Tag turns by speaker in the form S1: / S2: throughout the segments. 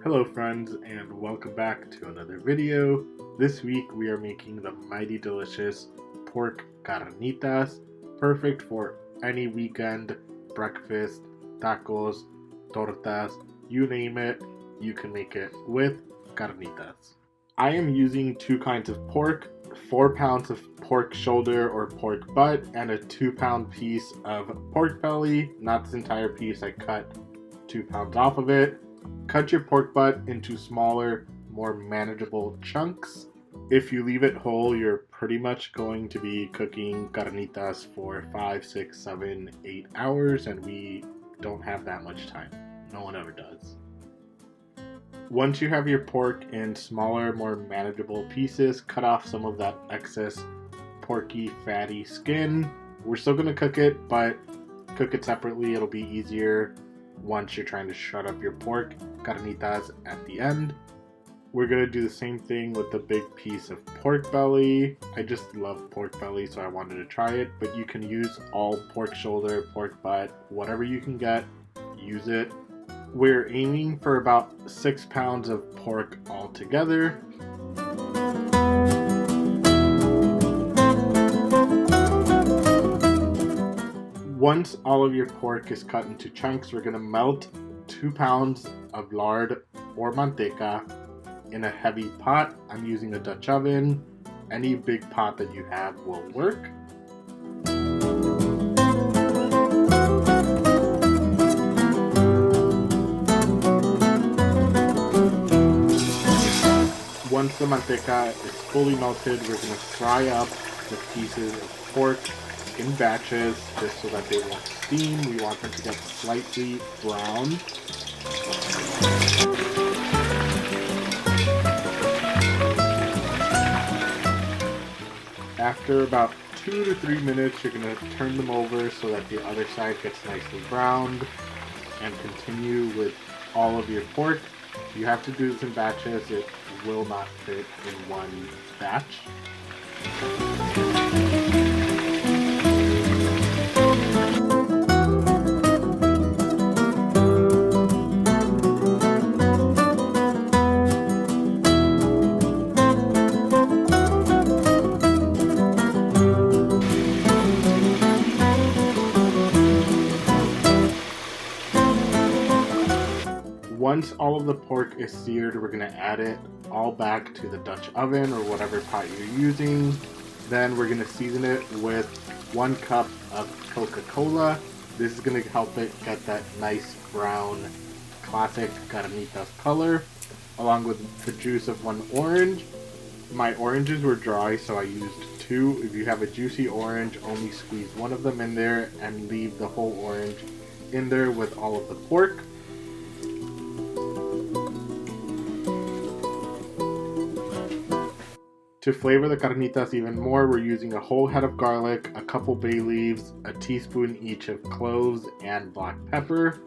S1: Hello friends, and welcome back to another video. This week we are making the mighty delicious pork carnitas, perfect for any weekend, breakfast, tacos, tortas, you name it, you can make it with carnitas. I am using two kinds of pork, 4 pounds of pork shoulder or pork butt, and a 2-pound piece of pork belly. Not this entire piece, I cut 2 pounds off of it. Cut your pork butt into smaller, more manageable chunks. If you leave it whole, you're pretty much going to be cooking carnitas for 5, 6, 7, 8 hours, and we don't have that much time. No one ever does. Once you have your pork in smaller, more manageable pieces, cut off some of that excess porky, fatty skin. We're still going to cook it, but cook it separately. It'll be easier once you're trying to shred up your pork carnitas at the end. We're going to do the same thing with the big piece of pork belly. I just love pork belly, so I wanted to try it, but you can use all pork shoulder, pork butt, whatever you can get, use it. We're aiming for about 6 pounds of pork altogether. Once all of your pork is cut into chunks, we're going to melt 2 pounds of lard or manteca in a heavy pot. I'm using a Dutch oven. Any big pot that you have will work. Once the manteca is fully melted, we're going to fry up the pieces of pork in batches just so that they won't steam. We want them to get slightly brown. After about 2 to 3 minutes, you're going to turn them over so that the other side gets nicely browned, and continue with all of your pork. You have to do this in batches. It will not fit in one batch. Once all of the pork is seared, we're going to add it all back to the Dutch oven or whatever pot you're using. Then we're going to season it with 1 cup of Coca-Cola. This is going to help it get that nice brown classic carnitas color, along with the juice of 1 orange. My oranges were dry, so I used 2. If you have a juicy orange, only squeeze 1 of them in there and leave the whole orange in there with all of the pork. To flavor the carnitas even more, we're using a whole head of garlic, a couple bay leaves, a teaspoon each of cloves and black pepper,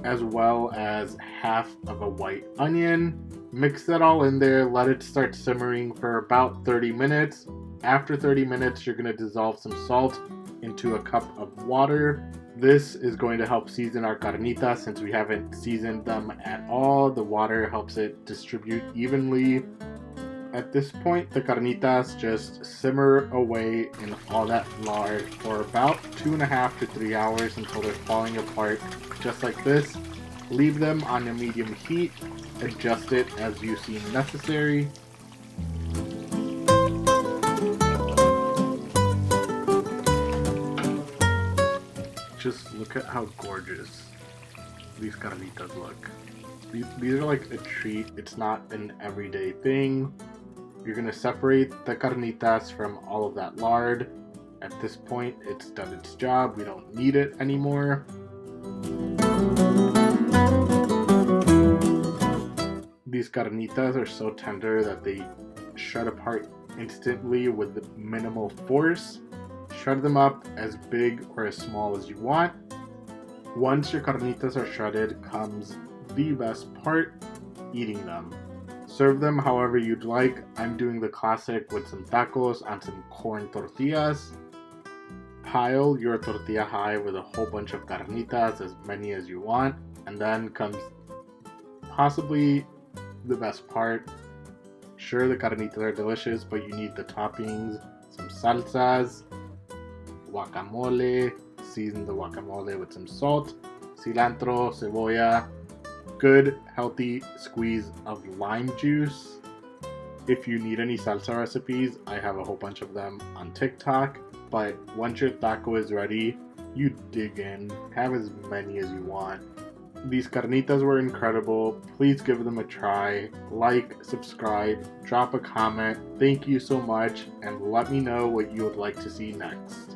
S1: as well as half of a white onion. Mix that all in there, let it start simmering for about 30 minutes. After 30 minutes, you're going to dissolve some salt into a cup of water. This is going to help season our carnitas since we haven't seasoned them at all. The water helps it distribute evenly. At this point, the carnitas just simmer away in all that lard for about 2.5 to 3 hours until they're falling apart, just like this. Leave them on a medium heat, adjust it as you see necessary. Just look at how gorgeous these carnitas look. These are like a treat. It's not an everyday thing. You're going to separate the carnitas from all of that lard. At this point, it's done its job. We don't need it anymore. These carnitas are so tender that they shred apart instantly with minimal force. Shred them up as big or as small as you want. Once your carnitas are shredded comes the best part, eating them. Serve them however you'd like. I'm doing the classic with some tacos and some corn tortillas. Pile your tortilla high with a whole bunch of carnitas, as many as you want, and then comes possibly the best part. Sure, the carnitas are delicious, but you need the toppings, some salsas, guacamole, season the guacamole with some salt, cilantro, cebolla, good healthy squeeze of lime juice. If you need any salsa recipes, I have a whole bunch of them on TikTok, but once your taco is ready, you dig in, have as many as you want. These carnitas were incredible. Please give them a try. Like, subscribe, drop a comment. Thank you so much, and let me know what you would like to see next.